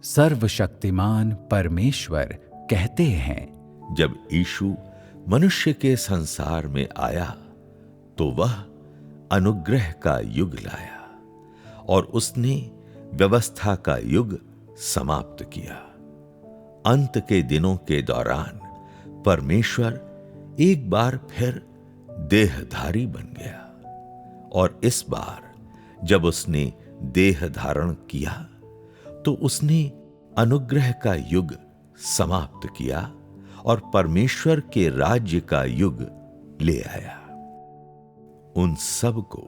सर्वशक्तिमान परमेश्वर कहते हैं, जब यीशु मनुष्य के संसार में आया तो वह अनुग्रह का युग लाया और उसने व्यवस्था का युग समाप्त किया। अंत के दिनों के दौरान परमेश्वर एक बार फिर देहधारी बन गया और इस बार जब उसने देह धारण किया तो उसने अनुग्रह का युग समाप्त किया और परमेश्वर के राज्य का युग ले आया। उन सब को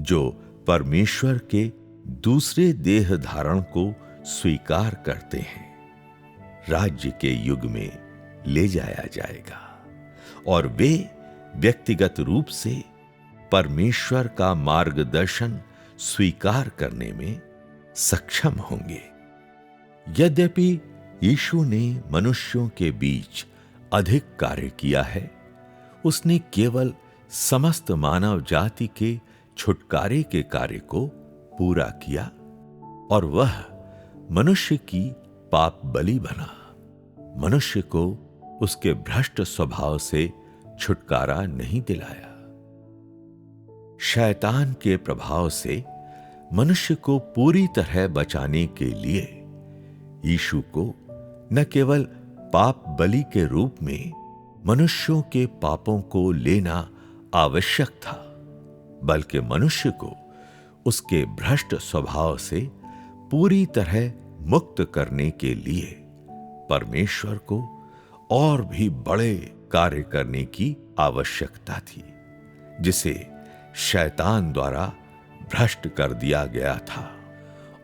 जो परमेश्वर के दूसरे देह धारण को स्वीकार करते हैं, राज्य के युग में ले जाया जाएगा और वे व्यक्तिगत रूप से परमेश्वर का मार्गदर्शन स्वीकार करने में सक्षम होंगे। यद्यपि यीशु ने मनुष्यों के बीच अधिक कार्य किया है, उसने केवल समस्त मानव जाति के छुटकारे के कार्य को पूरा किया और वह मनुष्य की पाप बलि बना, मनुष्य को उसके भ्रष्ट स्वभाव से छुटकारा नहीं दिलाया। शैतान के प्रभाव से मनुष्य को पूरी तरह बचाने के लिए यीशु को न केवल पाप बलि के रूप में मनुष्यों के पापों को लेना आवश्यक था, बल्कि मनुष्य को उसके भ्रष्ट स्वभाव से पूरी तरह मुक्त करने के लिए परमेश्वर को और भी बड़े कार्य करने की आवश्यकता थी, जिसे शैतान द्वारा भ्रष्ट कर दिया गया था।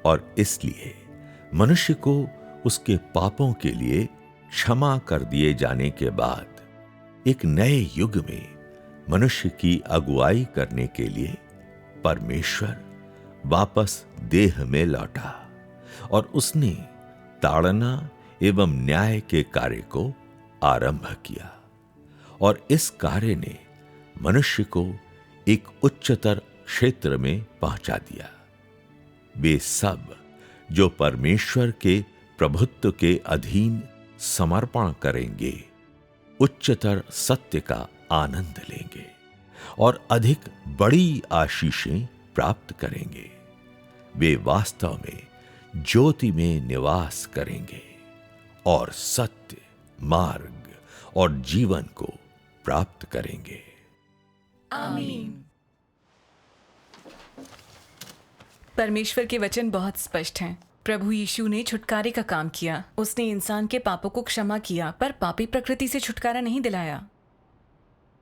और इसलिए मनुष्य को उसके पापों के लिए क्षमा कर दिए जाने के बाद एक नए युग में मनुष्य की अगुवाई करने के लिए परमेश्वर वापस देह में लौटा और उसने ताड़ना एवं न्याय के कार्य को आरंभ किया और इस कार्य ने मनुष्य को एक उच्चतर क्षेत्र में पहुंचा दिया। वे सब जो परमेश्वर के प्रभुत्व के अधीन समर्पण करेंगे, उच्चतर सत्य का आनंद लेंगे और अधिक बड़ी आशीषें प्राप्त करेंगे। वे वास्तव में ज्योति में निवास करेंगे और सत्य, मार्ग और जीवन को प्राप्त करेंगे। आमीन। परमेश्वर के वचन बहुत स्पष्ट हैं। प्रभु यीशु ने छुटकारे का काम किया। उसने इंसान के पापों को क्षमा किया, पर पापी प्रकृति से छुटकारा नहीं दिलाया।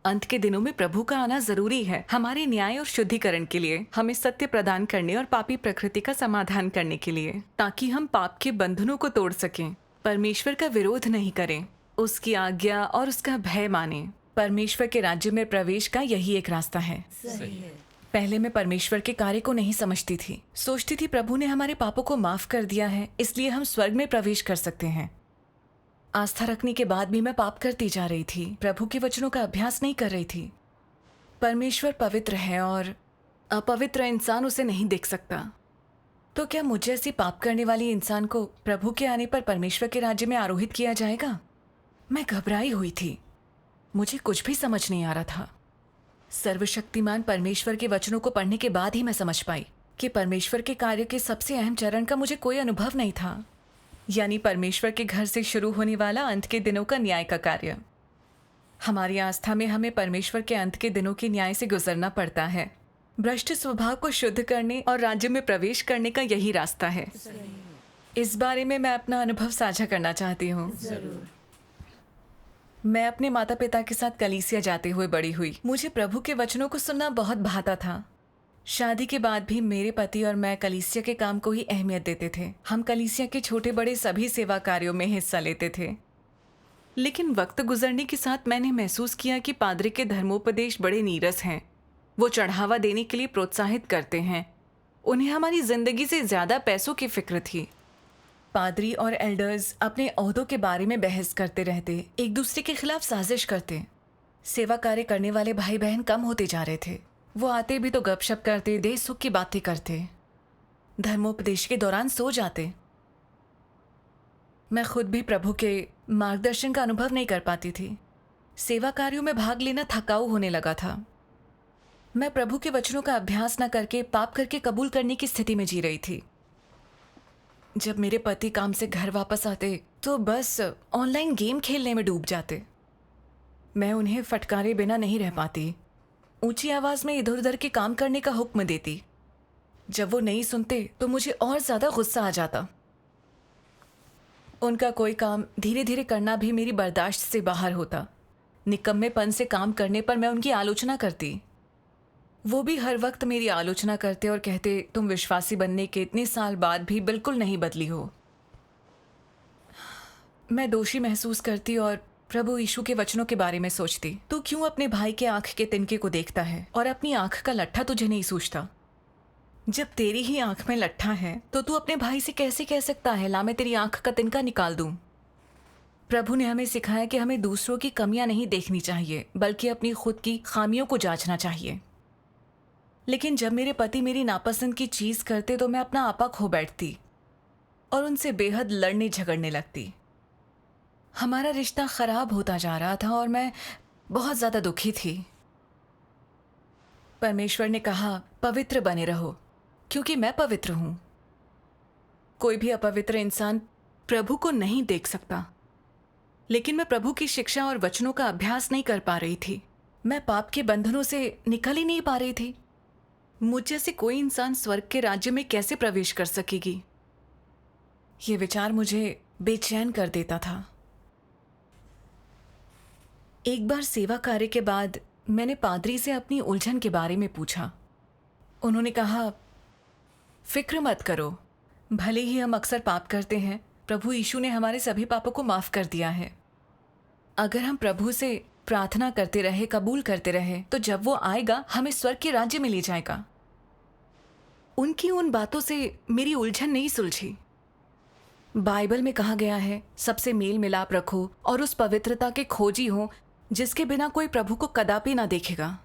अंत के दिनों में प्रभु का आना जरूरी है, हमारे न्याय और शुद्धिकरण के लिए, हमें सत्य प्रदान करने और पापी प्रकृति का समाधान करने के लिए, ताकि हम पाप के बंधनों को तोड़ सकें, परमेश्वर का विरोध नहीं करें, उसकी आज्ञा और उसका भय माने। परमेश्वर के राज्य में प्रवेश का यही एक रास्ता है। सही है। पहले मैं परमेश्वर के कार्य को नहीं समझती थी। सोचती थी प्रभु ने हमारे पापों को माफ कर दिया है, इसलिए हम स्वर्ग में प्रवेश कर सकते हैं। आस्था रखने के बाद भी मैं पाप करती जा रही थी, प्रभु के वचनों का अभ्यास नहीं कर रही थी। परमेश्वर पवित्र है और अपवित्र इंसान उसे नहीं देख सकता। तो क्या मुझे ऐसी पाप करने वाली इंसान को प्रभु के आने पर परमेश्वर के राज्य में आरोहित किया जाएगा? मैं घबराई हुई थी, मुझे कुछ भी समझ नहीं आ रहा था। सर्वशक्तिमान परमेश्वर के वचनों को पढ़ने के बाद ही मैं समझ पाई कि परमेश्वर के कार्य के सबसे अहम चरण का मुझे कोई अनुभव नहीं था, यानी परमेश्वर के घर से शुरू होने वाला अंत के दिनों का न्याय का कार्य। हमारी आस्था में हमें परमेश्वर के अंत के दिनों के न्याय से गुजरना पड़ता है। भ्रष्ट स्वभाव को शुद्ध करने और राज्य में प्रवेश करने का यही रास्ता है। इस बारे में मैं अपना अनुभव साझा करना चाहती हूँ। जरूर। मैं अपने माता पिता के साथ कलीसिया जाते हुए बड़ी हुई। मुझे प्रभु के वचनों को सुनना बहुत भाता था। शादी के बाद भी मेरे पति और मैं कलीसिया के काम को ही अहमियत देते थे। हम कलीसिया के छोटे बड़े सभी सेवा कार्यों में हिस्सा लेते थे। लेकिन वक्त गुजरने के साथ मैंने महसूस किया कि पादरी के धर्मोपदेश बड़े नीरस हैं। वो चढ़ावा देने के लिए प्रोत्साहित करते हैं। उन्हें हमारी जिंदगी से ज्यादा पैसों की फिक्र थी। पादरी और एल्डर्स अपने ओहदों के बारे में बहस करते रहते, एक दूसरे के खिलाफ साजिश करते। सेवा कार्य करने वाले भाई बहन कम होते जा रहे थे। वो आते भी तो गपशप करते, देश सुख की बातें करते, धर्मोपदेश के दौरान सो जाते। मैं खुद भी प्रभु के मार्गदर्शन का अनुभव नहीं कर पाती थी। सेवा कार्यों में भाग लेना थकाऊ होने लगा था। मैं प्रभु के वचनों का अभ्यास न करके पाप करके कबूल करने की स्थिति में जी रही थी। जब मेरे पति काम से घर वापस आते तो बस ऑनलाइन गेम खेलने में डूब जाते। मैं उन्हें फटकारे बिना नहीं रह पाती। ऊंची आवाज में इधर उधर के काम करने का हुक्म देती। जब वो नहीं सुनते तो मुझे और ज्यादा गुस्सा आ जाता। उनका कोई काम धीरे धीरे करना भी मेरी बर्दाश्त से बाहर होता। निकम्मेपन से काम करने पर मैं उनकी आलोचना करती। वो भी हर वक्त मेरी आलोचना करते और कहते, तुम विश्वासी बनने के इतने साल बाद भी बिल्कुल नहीं बदली हो। मैं दोषी महसूस करती और प्रभु यीशु के वचनों के बारे में सोचती। तू क्यों अपने भाई के आंख के तिनके को देखता है और अपनी आंख का लट्ठा तुझे नहीं सूझता? जब तेरी ही आंख में लट्ठा है तो तू अपने भाई से कैसे कह सकता है, ला मैं तेरी आंख का तिनका निकाल दूं? प्रभु ने हमें सिखाया कि हमें दूसरों की कमियां नहीं देखनी चाहिए, बल्कि अपनी खुद की खामियों को जांचना चाहिए। लेकिन जब मेरे पति मेरी नापसंद की चीज करते तो मैं अपना आपा खो बैठती और उनसे बेहद लड़ने झगड़ने लगती। हमारा रिश्ता खराब होता जा रहा था और मैं बहुत ज्यादा दुखी थी। परमेश्वर ने कहा, पवित्र बने रहो, क्योंकि मैं पवित्र हूं। कोई भी अपवित्र इंसान प्रभु को नहीं देख सकता। लेकिन मैं प्रभु की शिक्षा और वचनों का अभ्यास नहीं कर पा रही थी। मैं पाप के बंधनों से निकल ही नहीं पा रही थी। मुझ जैसे कोई इंसान स्वर्ग के राज्य में कैसे प्रवेश कर सकेगी? ये विचार मुझे बेचैन कर देता था। एक बार सेवा कार्य के बाद मैंने पादरी से अपनी उलझन के बारे में पूछा। उन्होंने कहा, फिक्र मत करो, भले ही हम अक्सर पाप करते हैं, प्रभु यीशु ने हमारे सभी पापों को माफ कर दिया है। अगर हम प्रभु से प्रार्थना करते रहे, कबूल करते रहे, तो जब वो आएगा हमें स्वर्ग के राज्य में ले जाएगा। उनकी उन बातों से मेरी उलझन नहीं सुलझी। बाइबल में कहा गया है, सबसे मेल मिलाप रखो और उस पवित्रता के खोजी हो जिसके बिना कोई प्रभु को कदापि ना देखेगा।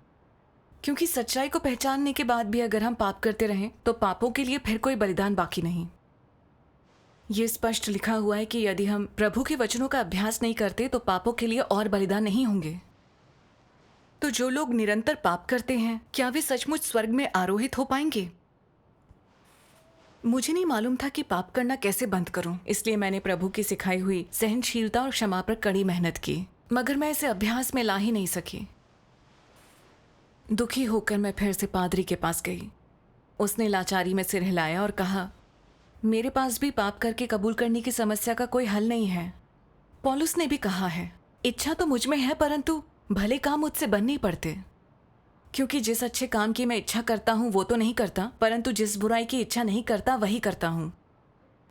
क्योंकि सच्चाई को पहचानने के बाद भी अगर हम पाप करते रहें तो पापों के लिए फिर कोई बलिदान बाकी नहीं। ये स्पष्ट लिखा हुआ है कि यदि हम प्रभु के वचनों का अभ्यास नहीं करते तो पापों के लिए और बलिदान नहीं होंगे। तो जो लोग निरंतर पाप करते हैं, क्या वे सचमुच स्वर्ग में आरोहित हो पाएंगे? मुझे नहीं मालूम था कि पाप करना कैसे बंद करूं, इसलिए मैंने प्रभु की सिखाई हुई सहनशीलता और क्षमा पर कड़ी मेहनत की, मगर मैं इसे अभ्यास में ला ही नहीं सकी। दुखी होकर मैं फिर से पादरी के पास गई। उसने लाचारी में सिर हिलाया और कहा, मेरे पास भी पाप करके कबूल करने की समस्या का कोई हल नहीं है। पौलुस ने भी कहा है, इच्छा तो मुझ में है परंतु भले काम मुझसे बन नहीं पड़ते। क्योंकि जिस अच्छे काम की मैं इच्छा करता हूँ वो तो नहीं करता, परंतु जिस बुराई की इच्छा नहीं करता वही करता हूँ।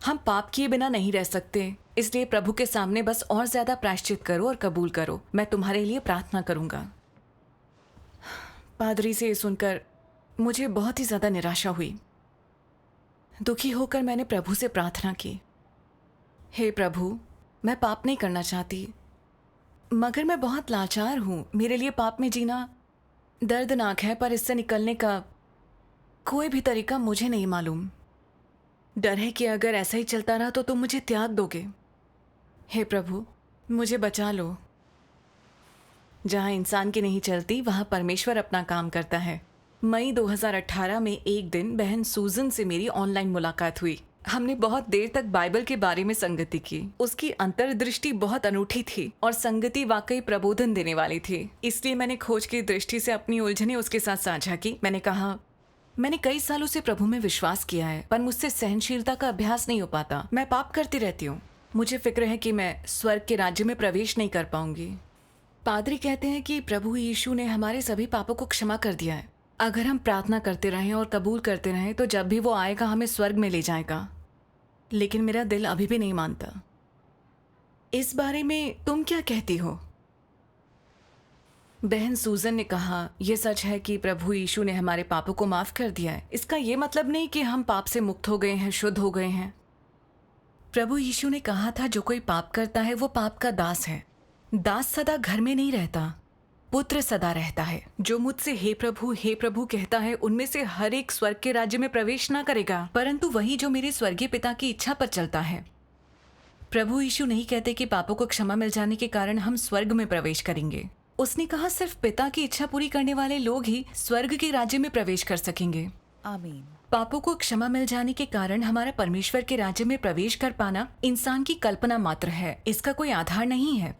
हम पाप किए बिना नहीं रह सकते, इसलिए प्रभु के सामने बस और ज्यादा प्रायश्चित करो और कबूल करो। मैं तुम्हारे लिए प्रार्थना करूंगा। पादरी से सुनकर मुझे बहुत ही ज्यादा निराशा हुई। दुखी होकर मैंने प्रभु से प्रार्थना की, हे प्रभु, मैं पाप नहीं करना चाहती, मगर मैं बहुत लाचार हूँ। मेरे लिए पाप में जीना दर्दनाक है, पर इससे निकलने का कोई भी तरीका मुझे नहीं मालूम। डर है कि अगर ऐसा ही चलता रहा तो तुम मुझे त्याग दोगे। हे प्रभु, मुझे बचा लो। जहाँ इंसान की नहीं चलती वहाँ परमेश्वर अपना काम करता है। मई 2018 में एक दिन बहन सूजन से मेरी ऑनलाइन मुलाकात हुई। हमने बहुत देर तक बाइबल के बारे में संगति की। उसकी अंतर्दृष्टि बहुत अनूठी थी और संगति वाकई प्रबोधन देने वाली थी। इसलिए मैंने खोज की दृष्टि से अपनी उलझनें उसके साथ साझा की। मैंने कहा, मैंने कई सालों से प्रभु में विश्वास किया है, पर मुझसे सहनशीलता का अभ्यास नहीं हो पाता। मैं पाप करती रहती हूँ। मुझे फिक्र है कि मैं स्वर्ग के राज्य में प्रवेश नहीं कर पाऊंगी। पादरी कहते हैं कि प्रभु यीशु ने हमारे सभी पापों को क्षमा कर दिया है। अगर हम प्रार्थना करते रहें और कबूल करते रहें तो जब भी वो आएगा हमें स्वर्ग में ले जाएगा। लेकिन मेरा दिल अभी भी नहीं मानता। इस बारे में तुम क्या कहती हो? बहन सूजन ने कहा, यह सच है कि प्रभु यीशु ने हमारे पापों को माफ कर दिया है। इसका ये मतलब नहीं कि हम पाप से मुक्त हो गए हैं, शुद्ध हो गए हैं। प्रभु यीशु ने कहा था, जो कोई पाप करता है वो पाप का दास है। दास सदा घर में नहीं रहता, पुत्र सदा रहता है। जो मुझसे हे प्रभु कहता है, उनमें से हर एक स्वर्ग के राज्य में प्रवेश ना करेगा, परंतु वही जो मेरे स्वर्गीय पिता की इच्छा पर चलता है। प्रभु यीशु नहीं कहते कि पापों को क्षमा मिल जाने के कारण हम स्वर्ग में प्रवेश करेंगे। उसने कहा सिर्फ पिता की इच्छा पूरी करने वाले लोग ही स्वर्ग के राज्य में प्रवेश कर सकेंगे। आमीन। पापों को क्षमा मिल जाने के कारण हमारा परमेश्वर के राज्य में प्रवेश कर पाना इंसान की कल्पना मात्र है, इसका कोई आधार नहीं है।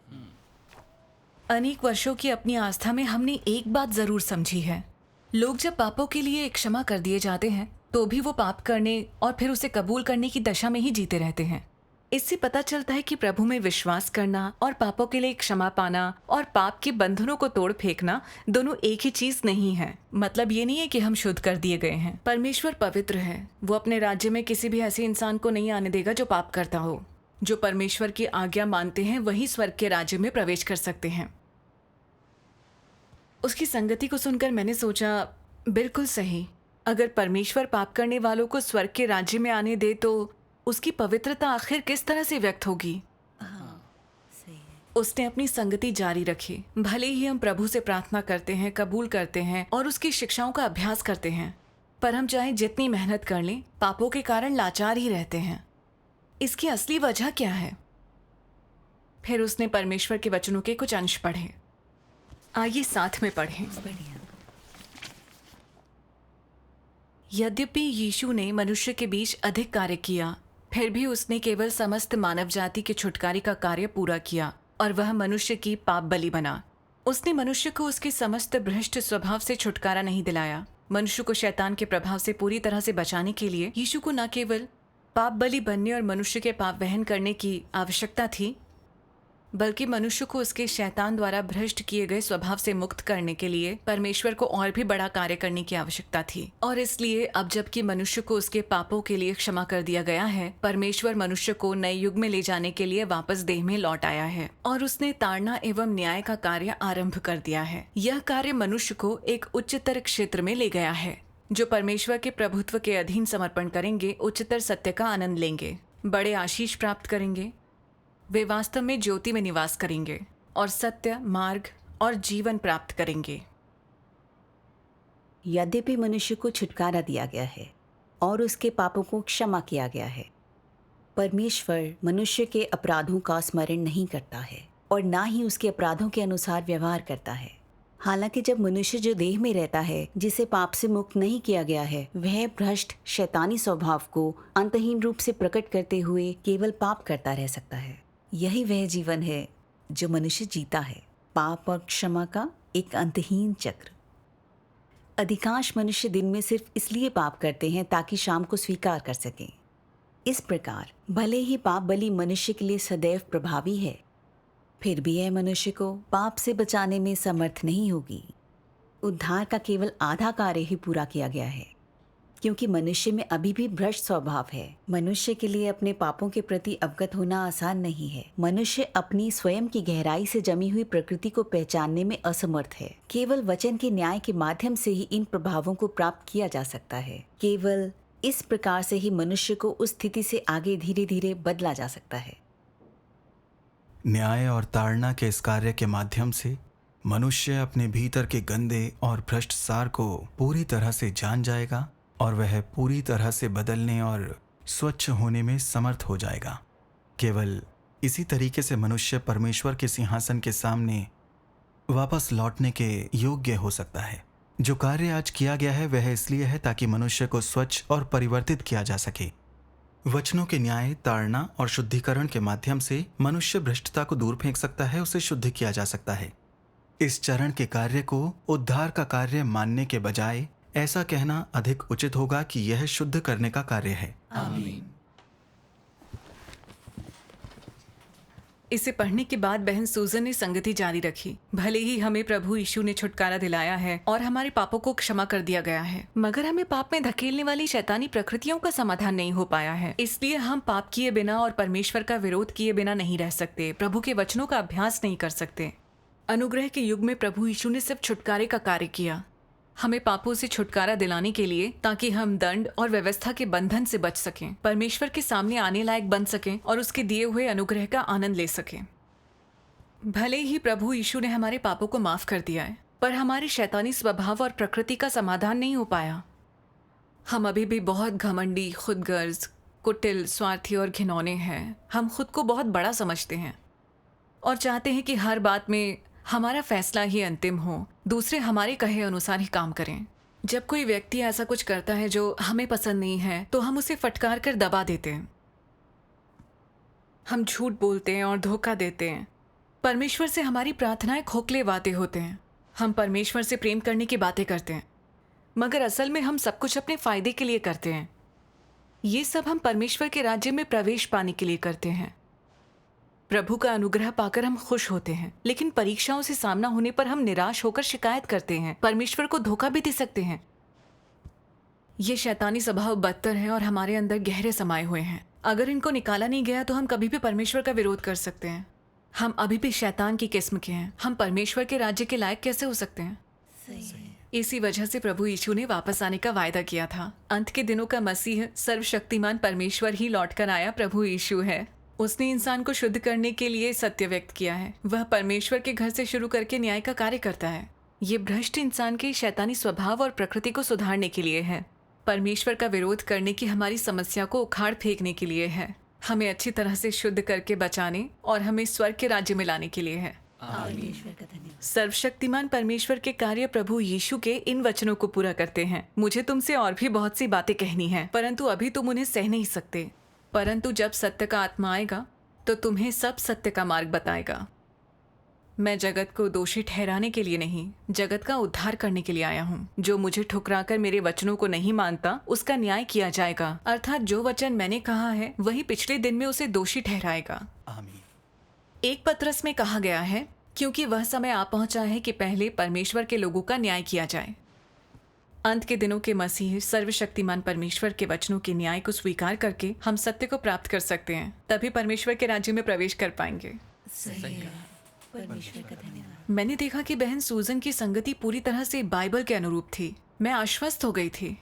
अनेक वर्षों की अपनी आस्था में हमने एक बात जरूर समझी है, लोग जब पापों के लिए क्षमा कर दिए जाते हैं तो भी वो पाप करने और फिर उसे कबूल करने की दशा में ही जीते रहते हैं। इससे पता चलता है कि प्रभु में विश्वास करना और पापों के लिए क्षमा पाना और पाप के बंधनों को तोड़ फेंकना दोनों एक ही चीज नहीं है। मतलब ये नहीं है कि हम शुद्ध कर दिए गए हैं। परमेश्वर पवित्र है, वो अपने राज्य में किसी भी ऐसे इंसान को नहीं आने देगा जो पाप करता हो। जो परमेश्वर की आज्ञा मानते हैं वही स्वर्ग के राज्य में प्रवेश कर सकते हैं। उसकी संगति को सुनकर मैंने सोचा, बिल्कुल सही। अगर परमेश्वर पाप करने वालों को स्वर्ग के राज्य में आने दे तो उसकी पवित्रता आखिर किस तरह से व्यक्त होगी। सही है। उसने अपनी संगति जारी रखी। भले ही हम प्रभु से प्रार्थना करते हैं, कबूल करते हैं और उसकी शिक्षाओं का अभ्यास करते हैं, पर हम चाहे जितनी मेहनत कर लें पापों के कारण लाचार ही रहते हैं। इसकी असली वजह क्या है? फिर उसने परमेश्वर के वचनों के कुछ अंश पढ़े। आइए साथ में पढ़ें। बढ़िया। यद्यपि यीशु ने मनुष्य के बीच अधिक कार्य किया, फिर भी उसने केवल समस्त मानव जाति के छुटकारे का कार्य पूरा किया और वह मनुष्य की पाप बलि बना। उसने मनुष्य को उसके समस्त भ्रष्ट स्वभाव से छुटकारा नहीं दिलाया। मनुष्य को शैतान के प्रभाव से पूरी तरह से बचाने के लिए यीशु को न केवल पाप बलि बनने और मनुष्य के पाप वहन करने की आवश्यकता थी, बल्कि मनुष्य को उसके शैतान द्वारा भ्रष्ट किए गए स्वभाव से मुक्त करने के लिए परमेश्वर को और भी बड़ा कार्य करने की आवश्यकता थी। और इसलिए अब जबकि मनुष्य को उसके पापों के लिए क्षमा कर दिया गया है, परमेश्वर मनुष्य को नए युग में ले जाने के लिए वापस देह में लौट आया है और उसने ताड़ना एवं न्याय का कार्य आरंभ कर दिया है। यह कार्य मनुष्य को एक उच्चतर क्षेत्र में ले गया है। जो परमेश्वर के प्रभुत्व के अधीन समर्पण करेंगे उच्चतर सत्य का आनंद लेंगे, बड़े आशीष प्राप्त करेंगे। वे वास्तव में ज्योति में निवास करेंगे और सत्य, मार्ग और जीवन प्राप्त करेंगे। यद्यपि मनुष्य को छुटकारा दिया गया है और उसके पापों को क्षमा किया गया है, परमेश्वर मनुष्य के अपराधों का स्मरण नहीं करता है और ना ही उसके अपराधों के अनुसार व्यवहार करता है। हालांकि जब मनुष्य जो देह में रहता है, जिसे पाप से मुक्त नहीं किया गया है, वह भ्रष्ट शैतानी स्वभाव को अंतहीन रूप से प्रकट करते हुए केवल पाप करता रह सकता है। यही वह जीवन है जो मनुष्य जीता है, पाप और क्षमा का एक अंतहीन चक्र। अधिकांश मनुष्य दिन में सिर्फ इसलिए पाप करते हैं ताकि शाम को स्वीकार कर सकें। इस प्रकार भले ही पाप बलि मनुष्य के लिए सदैव प्रभावी है, फिर भी यह मनुष्य को पाप से बचाने में समर्थ नहीं होगी। उद्धार का केवल आधा कार्य ही पूरा किया गया है, क्योंकि मनुष्य में अभी भी भ्रष्ट स्वभाव है। मनुष्य के लिए अपने पापों के प्रति अवगत होना आसान नहीं है। मनुष्य अपनी स्वयं की गहराई से जमी हुई प्रकृति को पहचानने में असमर्थ है। केवल वचन के न्याय के माध्यम से ही इन प्रभावों को प्राप्त किया जा सकता है। केवल इस प्रकार से ही मनुष्य को उस स्थिति से आगे धीरे धीरे बदला जा सकता है। न्याय और ताड़ना के इस कार्य के माध्यम से मनुष्य अपने भीतर के गंदे और भ्रष्ट सार को पूरी तरह से जान जाएगा और वह पूरी तरह से बदलने और स्वच्छ होने में समर्थ हो जाएगा। केवल इसी तरीके से मनुष्य परमेश्वर के सिंहासन के सामने वापस लौटने के योग्य हो सकता है। जो कार्य आज किया गया है वह इसलिए है ताकि मनुष्य को स्वच्छ और परिवर्तित किया जा सके। वचनों के न्याय, ताड़ना और शुद्धिकरण के माध्यम से मनुष्य भ्रष्टता को दूर फेंक सकता है, उसे शुद्ध किया जा सकता है। इस चरण के कार्य को उद्धार का कार्य मानने के बजाय ऐसा कहना अधिक उचित होगा कि यह शुद्ध करने का कार्य है। आमीन। इसे पढ़ने के बाद बहन सूजन ने संगति जारी रखी। भले ही हमें प्रभु यीशु ने छुटकारा दिलाया है और हमारे पापों को क्षमा कर दिया गया है, मगर हमें पाप में धकेलने वाली शैतानी प्रकृतियों का समाधान नहीं हो पाया है। इसलिए हम पाप किए बिना और परमेश्वर का विरोध किए बिना नहीं रह सकते, प्रभु के वचनों का अभ्यास नहीं कर सकते। अनुग्रह के युग में प्रभु यीशु ने सिर्फ छुटकारे का कार्य किया, हमें पापों से छुटकारा दिलाने के लिए, ताकि हम दंड और व्यवस्था के बंधन से बच सकें, परमेश्वर के सामने आने लायक बन सकें और उसके दिए हुए अनुग्रह का आनंद ले सकें। भले ही प्रभु यीशु ने हमारे पापों को माफ कर दिया है, पर हमारे शैतानी स्वभाव और प्रकृति का समाधान नहीं हो पाया। हम अभी भी बहुत घमंडी, खुदगर्ज, कुटिल, स्वार्थी और घिनौने हैं। हम खुद को बहुत बड़ा समझते हैं और चाहते हैं कि हर बात में हमारा फैसला ही अंतिम हो, दूसरे हमारे कहे अनुसार ही काम करें। जब कोई व्यक्ति ऐसा कुछ करता है जो हमें पसंद नहीं है तो हम उसे फटकार कर दबा देते हैं। हम झूठ बोलते हैं और धोखा देते हैं। परमेश्वर से हमारी प्रार्थनाएं खोखले वादे होते हैं। हम परमेश्वर से प्रेम करने की बातें करते हैं, मगर असल में हम सब कुछ अपने फायदे के लिए करते हैं। ये सब हम परमेश्वर के राज्य में प्रवेश पाने के लिए करते हैं। प्रभु का अनुग्रह पाकर हम खुश होते हैं, लेकिन परीक्षाओं से सामना होने पर हम निराश होकर शिकायत करते हैं, परमेश्वर को धोखा भी दे सकते हैं। ये शैतानी स्वभाव बदतर है और हमारे अंदर गहरे समाये हुए हैं। अगर इनको निकाला नहीं गया तो हम कभी भी परमेश्वर का विरोध कर सकते हैं। हम अभी भी शैतान की किस्म के हैं। हम परमेश्वर के राज्य के लायक कैसे हो सकते हैं? इसी वजह से प्रभु यीशु ने वापस आने का वायदा किया था। अंत के दिनों का मसीह सर्वशक्तिमान परमेश्वर ही लौटकर आया प्रभु यीशु है। उसने इंसान को शुद्ध करने के लिए सत्य व्यक्त किया है। वह परमेश्वर के घर से शुरू करके न्याय का कार्य करता है। ये भ्रष्ट इंसान के शैतानी स्वभाव और प्रकृति को सुधारने के लिए है। परमेश्वर का विरोध करने की हमारी समस्या को उखाड़ फेंकने के लिए है। हमें अच्छी तरह से शुद्ध करके बचाने और हमें स्वर्ग के राज्य में लाने के लिए है। सर्वशक्तिमान परमेश्वर के कार्य प्रभु यीशु के इन वचनों को पूरा करते हैं। मुझे तुमसे और भी बहुत सी बातें कहनी हैं, परंतु अभी तुम उन्हें सह नहीं सकते। परंतु जब सत्य का आत्मा आएगा तो तुम्हें सब सत्य का मार्ग बताएगा। मैं जगत को दोषी ठहराने के लिए नहीं, जगत का उद्धार करने के लिए आया हूँ। जो मुझे ठुकराकर मेरे वचनों को नहीं मानता उसका न्याय किया जाएगा, अर्थात जो वचन मैंने कहा है वही पिछले दिन में उसे दोषी ठहराएगा। आमीन। एक पत्रस में कहा गया है, क्योंकि वह समय आ पहुंचा है कि पहले परमेश्वर के लोगों का न्याय किया जाए। अंत के दिनों के मसीह सर्वशक्तिमान परमेश्वर के वचनों के न्याय को स्वीकार करके हम सत्य को प्राप्त कर सकते हैं। तभी परमेश्वर के राज्य में प्रवेश कर पाएंगे। परमेश्वर का धन्यवाद। मैंने देखा कि बहन सूजन की संगति पूरी तरह से बाइबल के अनुरूप थी। मैं आश्वस्त हो गई थी।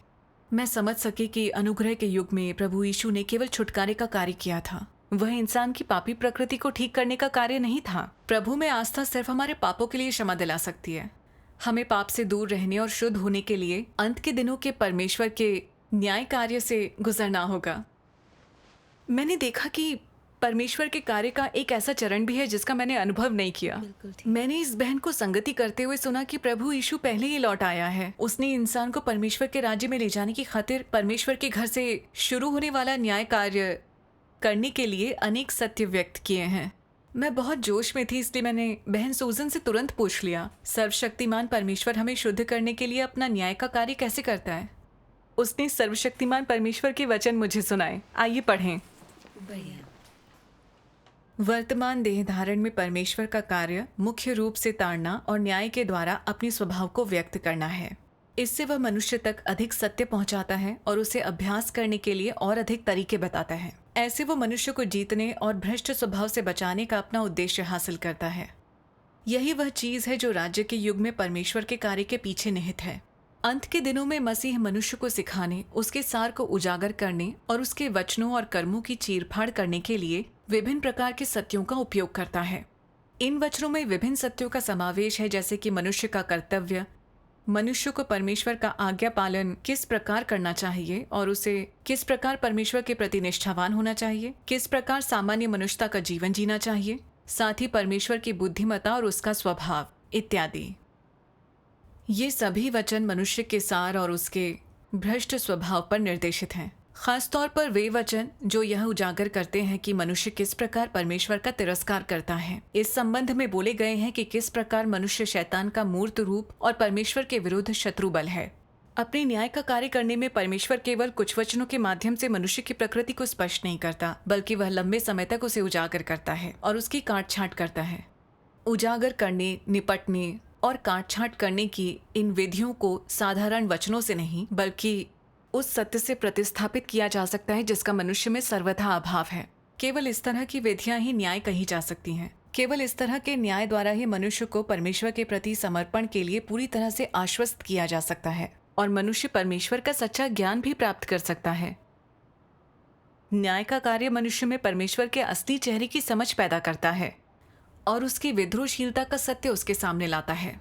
मैं समझ सकी कि अनुग्रह के युग में प्रभु यीशु ने केवल छुटकारे का कार्य किया था। वह इंसान की पापी प्रकृति को ठीक करने का कार्य नहीं था। प्रभु में आस्था सिर्फ हमारे पापों के लिए क्षमा दिला सकती है। हमें पाप से दूर रहने और शुद्ध होने के लिए अंत के दिनों के परमेश्वर के न्याय कार्य से गुजरना होगा। मैंने देखा कि परमेश्वर के कार्य का एक ऐसा चरण भी है जिसका मैंने अनुभव नहीं किया। मैंने इस बहन को संगति करते हुए सुना कि प्रभु यीशु पहले ही लौट आया है। उसने इंसान को परमेश्वर के राज्य में ले जाने की खातिर परमेश्वर के घर से शुरू होने वाला न्याय कार्य करने के लिए अनेक सत्य व्यक्त किए हैं। मैं बहुत जोश में थी, इसलिए मैंने बहन सूजन से तुरंत पूछ लिया, सर्वशक्तिमान परमेश्वर हमें शुद्ध करने के लिए अपना न्याय का कार्य कैसे करता है? उसने सर्वशक्तिमान परमेश्वर के वचन मुझे सुनाए। आइए पढ़ें। वर्तमान देह धारण में परमेश्वर का कार्य मुख्य रूप से ताड़ना और न्याय के द्वारा अपने स्वभाव को व्यक्त करना है। इससे वह मनुष्य तक अधिक सत्य पहुंचाता है और उसे अभ्यास करने के लिए और अधिक तरीके बताता है। ऐसे वो मनुष्य को जीतने और भ्रष्ट स्वभाव से बचाने का अपना उद्देश्य हासिल करता है। यही वह चीज है जो राज्य के युग में परमेश्वर के कार्य के पीछे निहित है। अंत के दिनों में मसीह मनुष्य को सिखाने, उसके सार को उजागर करने और उसके वचनों और कर्मों की चीरफाड़ करने के लिए विभिन्न प्रकार के सत्यों का उपयोग करता है। इन वचनों में विभिन्न सत्यों का समावेश है, जैसे कि मनुष्य का कर्तव्य, मनुष्य को परमेश्वर का आज्ञा पालन किस प्रकार करना चाहिए और उसे किस प्रकार परमेश्वर के प्रति निष्ठावान होना चाहिए, किस प्रकार सामान्य मनुष्यता का जीवन जीना चाहिए, साथ ही परमेश्वर की बुद्धिमत्ता और उसका स्वभाव इत्यादि। ये सभी वचन मनुष्य के सार और उसके भ्रष्ट स्वभाव पर निर्देशित हैं। खासतौर पर वे वचन जो यह उजागर करते हैं कि मनुष्य किस प्रकार परमेश्वर का तिरस्कार करता है। इस संबंध में बोले गए हैं कि किस प्रकार मनुष्य शैतान का मूर्त रूप और परमेश्वर के विरुद्ध शत्रु बल है। अपने न्याय का कार्य करने में परमेश्वर केवल कुछ वचनों के माध्यम से मनुष्य की प्रकृति को स्पष्ट नहीं करता, बल्कि वह लंबे समय तक उसे उजागर करता है और उसकी काट छांट करता है। उजागर करने, निपटने और काट छांट करने की इन विधियों को साधारण वचनों से नहीं, बल्कि उस सत्य से प्रतिस्थापित किया जा सकता है जिसका मनुष्य में सर्वथा अभाव है। केवल इस तरह की विधियां ही न्याय कही जा सकती हैं। केवल इस तरह के न्याय द्वारा ही मनुष्य को परमेश्वर के प्रति समर्पण के लिए पूरी तरह से आश्वस्त किया जा सकता है और मनुष्य परमेश्वर का सच्चा ज्ञान भी प्राप्त कर सकता है। न्याय का कार्य मनुष्य में परमेश्वर के असली चेहरे की समझ पैदा करता है और उसकी विद्रोहशीलता का सत्य उसके सामने लाता है।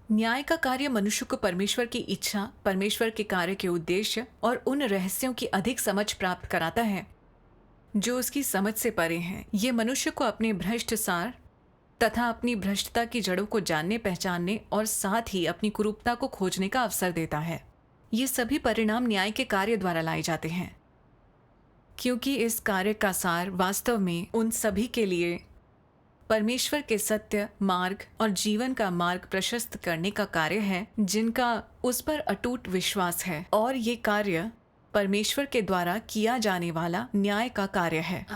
न्याय का कार्य मनुष्य को परमेश्वर की इच्छा, परमेश्वर के कार्य के उद्देश्य और उन रहस्यों की अधिक समझ प्राप्त कराता है जो उसकी समझ से परे हैं। ये मनुष्य को अपने भ्रष्ट सार तथा अपनी भ्रष्टता की जड़ों को जानने, पहचानने और साथ ही अपनी कुरूपता को खोजने का अवसर देता है। ये सभी परिणाम न्याय के कार्य द्वारा लाए जाते हैं, क्योंकि इस कार्य का सार वास्तव में उन सभी के लिए परमेश्वर के सत्य मार्ग और जीवन का मार्ग प्रशस्त करने का कार्य है, जिनका उस पर अटूट विश्वास है। और ये कार्य परमेश्वर के द्वारा किया जाने वाला न्याय का कार्य है।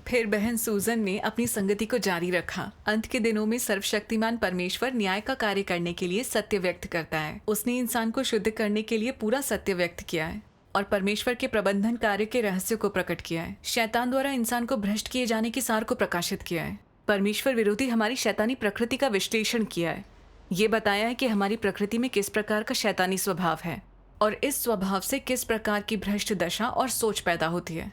फिर बहन सूजन ने अपनी संगति को जारी रखा। अंत के दिनों में सर्वशक्तिमान परमेश्वर न्याय का कार्य करने के लिए सत्य व्यक्त करता है। उसने इंसान को शुद्ध करने के लिए पूरा सत्य व्यक्त किया है और परमेश्वर के प्रबंधन कार्य के रहस्य को प्रकट किया है। शैतान द्वारा इंसान को भ्रष्ट किए जाने की सार को प्रकाशित किया है। परमेश्वर विरोधी हमारी शैतानी प्रकृति का विश्लेषण किया है। ये बताया है कि हमारी प्रकृति में किस प्रकार का शैतानी स्वभाव है और इस स्वभाव से किस प्रकार की भ्रष्ट दशा और सोच पैदा होती है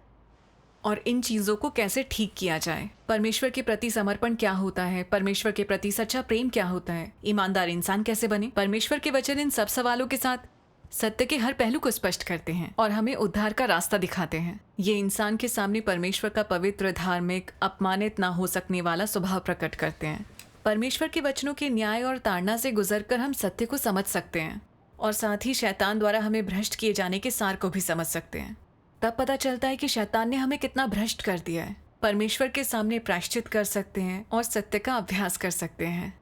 और इन चीजों को कैसे ठीक किया जाए। परमेश्वर के प्रति समर्पण क्या होता है, परमेश्वर के प्रति सच्चा प्रेम क्या होता है, ईमानदार इंसान कैसे बने। परमेश्वर के वचन इन सब सवालों के साथ सत्य के हर पहलू को स्पष्ट करते हैं और हमें उद्धार का रास्ता दिखाते हैं। ये इंसान के सामने परमेश्वर का पवित्र, धार्मिक, अपमानित ना हो सकने वाला स्वभाव प्रकट करते हैं। परमेश्वर के वचनों के न्याय और ताड़ना से गुजरकर हम सत्य को समझ सकते हैं और साथ ही शैतान द्वारा हमें भ्रष्ट किए जाने के सार को भी समझ सकते हैं। तब पता चलता है कि शैतान ने हमें कितना भ्रष्ट कर दिया है। परमेश्वर के सामने प्रायश्चित कर सकते हैं और सत्य का अभ्यास कर सकते हैं।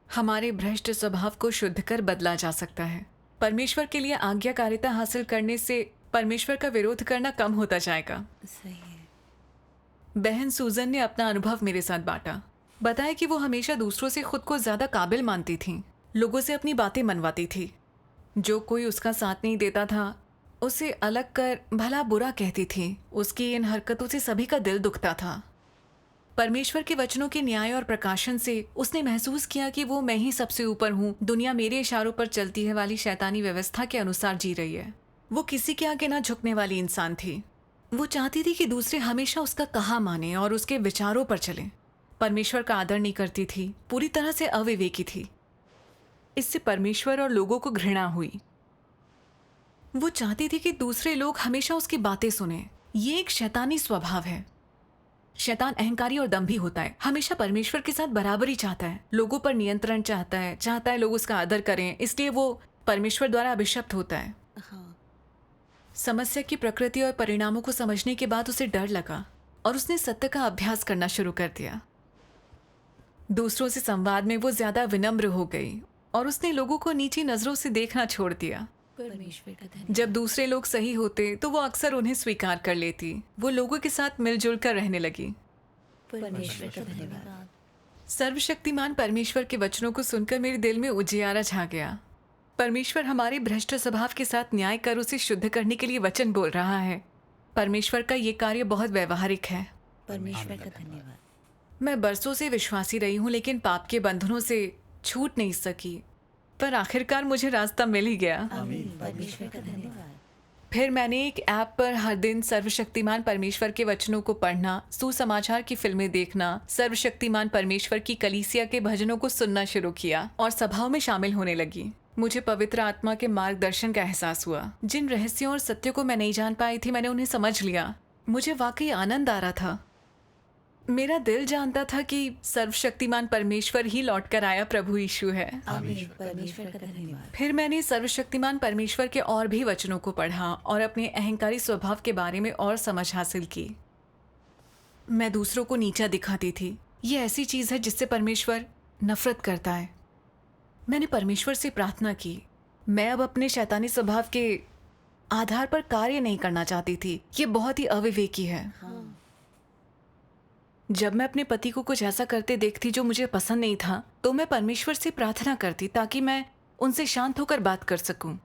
हमारे भ्रष्ट स्वभाव को शुद्ध कर बदला जा सकता है। परमेश्वर के लिए आज्ञाकारिता हासिल करने से परमेश्वर का विरोध करना कम होता जाएगा। सही है। बहन सूजन ने अपना अनुभव मेरे साथ बांटा। बताया कि वो हमेशा दूसरों से खुद को ज्यादा काबिल मानती थी, लोगों से अपनी बातें मनवाती थी। जो कोई उसका साथ नहीं देता था उसे अलग कर भला बुरा कहती थी। उसकी इन हरकतों से सभी का दिल दुखता था। परमेश्वर के वचनों के न्याय और प्रकाशन से उसने महसूस किया कि वो मैं ही सबसे ऊपर हूँ, दुनिया मेरे इशारों पर चलती है वाली शैतानी व्यवस्था के अनुसार जी रही है। वो किसी के आगे ना झुकने वाली इंसान थी। वो चाहती थी कि दूसरे हमेशा उसका कहा माने और उसके विचारों पर चलें। परमेश्वर का आदर नहीं करती थी, पूरी तरह से अविवेकी थी। इससे परमेश्वर और लोगों को घृणा हुई। वो चाहती थी कि दूसरे लोग हमेशा उसकी बातें सुने। ये एक शैतानी स्वभाव है। शैतान अहंकारी और दंभी होता है, हमेशा परमेश्वर के साथ बराबरी चाहता है, लोगों पर नियंत्रण चाहता है लोग उसका आदर करें, इसलिए वो परमेश्वर द्वारा अभिशप्त होता है। हाँ। समस्या की प्रकृति और परिणामों को समझने के बाद उसे डर लगा और उसने सत्य का अभ्यास करना शुरू कर दिया। दूसरों से संवाद में वो ज्यादा विनम्र हो गई और उसने लोगों को नीची नजरों से देखना छोड़ दिया। परमेश्वर का धन्यवाद। जब दूसरे लोग सही होते तो वो अक्सर उन्हें स्वीकार कर लेती। वो लोगों के साथ मिलजुल कर रहने लगी। परमेश्वर का धन्यवाद। सर्वशक्तिमान परमेश्वर के वचनों को सुनकर मेरे दिल में उजियारा छा गया। परमेश्वर हमारे भ्रष्ट स्वभाव के साथ न्याय कर उसे शुद्ध करने के लिए वचन बोल रहा है। परमेश्वर का ये कार्य बहुत व्यवहारिक है। परमेश्वर का धन्यवाद। मैं बरसों से विश्वासी रही हूँ, लेकिन पाप के बंधनों से छूट नहीं सकी। पर आखिरकार मुझे रास्ता मिल ही गया। परमेश्वर का धन्यवाद। फिर मैंने एक ऐप पर हर दिन सर्वशक्तिमान परमेश्वर के वचनों को पढ़ना, सुसमाचार की फिल्में देखना, सर्वशक्तिमान परमेश्वर की कलीसिया के भजनों को सुनना शुरू किया और सभाओं में शामिल होने लगी। मुझे पवित्र आत्मा के मार्गदर्शन का एहसास हुआ। जिन रहस्यों और सत्यों को मैं नहीं जान पाई थी, मैंने उन्हें समझ लिया। मुझे वाकई आनंद आ रहा था। मेरा दिल जानता था कि सर्वशक्तिमान परमेश्वर ही लौट कर आया प्रभु यीशु है। आमीन। परमेश्वर का धन्यवाद। फिर मैंने सर्वशक्तिमान परमेश्वर के और भी वचनों को पढ़ा और अपने अहंकारी स्वभाव के बारे में और समझ हासिल की। मैं दूसरों को नीचा दिखाती थी। ये ऐसी चीज है जिससे परमेश्वर नफरत करता है। मैंने परमेश्वर से प्रार्थना की। मैं अब अपने शैतानी स्वभाव के आधार पर कार्य नहीं करना चाहती थी। ये बहुत ही अविवेकी है। जब मैं अपने पति को कुछ ऐसा करते देखती जो मुझे पसंद नहीं था, तो मैं परमेश्वर से प्रार्थना करती ताकि मैं उनसे शांत होकर बात कर सकूं।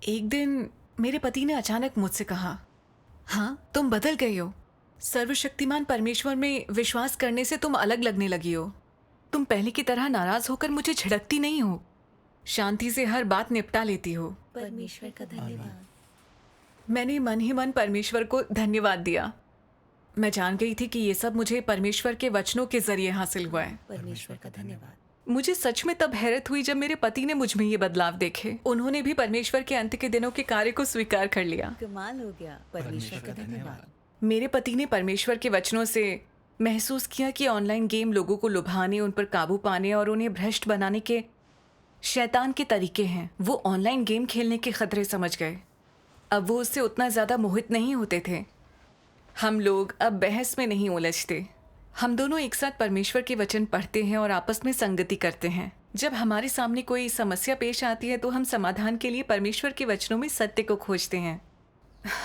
एक दिन मेरे पति ने अचानक मुझसे कहा, हाँ, तुम बदल गई हो। सर्वशक्तिमान परमेश्वर में विश्वास करने से तुम अलग लगने लगी हो। तुम पहले की तरह नाराज होकर मुझे झिड़कती नहीं हो, शांति से हर बात निपटा लेती हो। परमेश्वर का धन्यवाद। मैंने मन ही मन परमेश्वर को धन्यवाद दिया मैं जान गई थी कि ये सब मुझे परमेश्वर के वचनों के जरिए हासिल हुआ है। परमेश्वर का धन्यवाद। मुझे सच में तब हैरत हुई जब मेरे पति ने मुझ में ये बदलाव देखे। उन्होंने भी परमेश्वर के अंत के दिनों के कार्य को स्वीकार कर लिया। कमाल हो गया। परमेश्वर का धन्यवाद। मेरे पति ने परमेश्वर के वचनों से महसूस किया कि ऑनलाइन गेम लोगों को लुभाने, उन पर काबू पाने और उन्हें भ्रष्ट बनाने के शैतान के तरीके हैं। वो ऑनलाइन गेम खेलने के खतरे समझ गए। अब वो उससे उतना ज़्यादा मोहित नहीं होते थे। हम लोग अब बहस में नहीं उलझते। हम दोनों एक साथ परमेश्वर के वचन पढ़ते हैं और आपस में संगति करते हैं। जब हमारे सामने कोई समस्या पेश आती है तो हम समाधान के लिए परमेश्वर के वचनों में सत्य को खोजते हैं।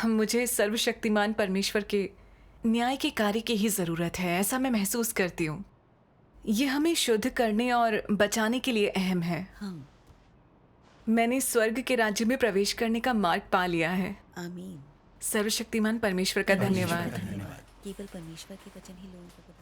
मुझे सर्वशक्तिमान परमेश्वर के न्याय के कार्य की ही ज़रूरत है, ऐसा मैं महसूस करती हूँ। ये हमें शुद्ध करने और बचाने के लिए अहम है। हाँ, मैंने स्वर्ग के राज्य में प्रवेश करने का मार्ग पा लिया है। आमीन। सर्वशक्तिमान परमेश्वर का धन्यवाद। केवल परमेश्वर के वचन ही लोगों को